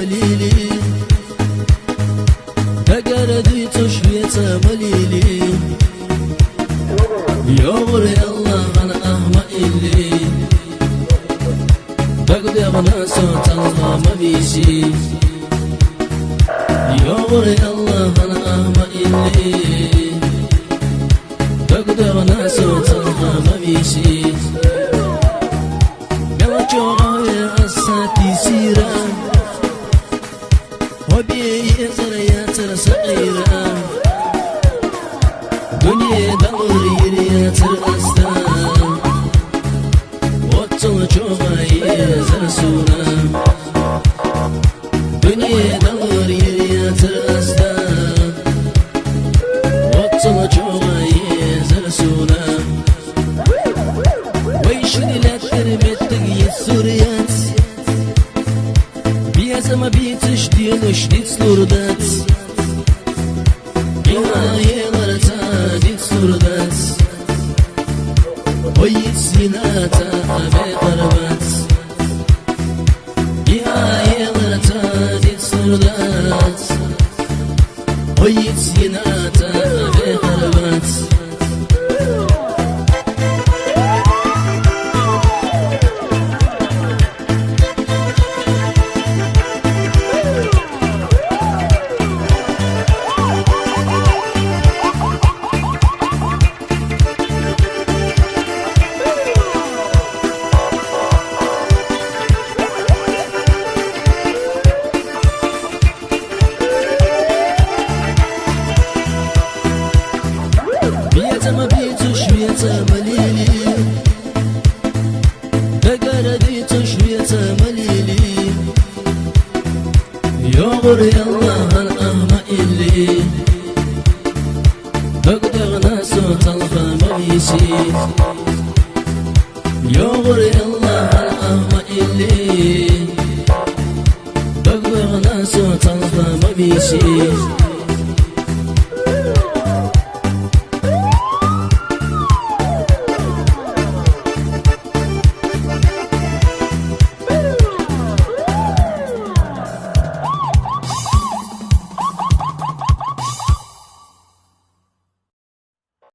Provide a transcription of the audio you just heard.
مليلي تقردي تشويت مليلي يغري الله أنا أهما إلي بقدي أغنى صوت الله ما بيشي يغري الله أنا أهما إلي بقدي أغنى صوت الله ما بيشي جوغاوي أساتي سيرا وبي زريات صغيرة دنيا دوري ريات الأستا وطل جوغاوي زرسونا دنيا دوري ريات الأستا وطل جوغاوي زرسونا ويشني لا ترمت سوريات بيا ما بيتش دينش ديت سلوردات بيا يلرتا ديت سلوردات ويت سيناتا بقربات بيا يلرتا ديت سلوردات ويت سيناتا بقربات ما بيتش شوية مليلي تقردي تشوية مليلي يغري الله الأهما إلي بقدر صوت الخما بيشي يغري الله الأهما إلي بقدر صوت الخما بيشي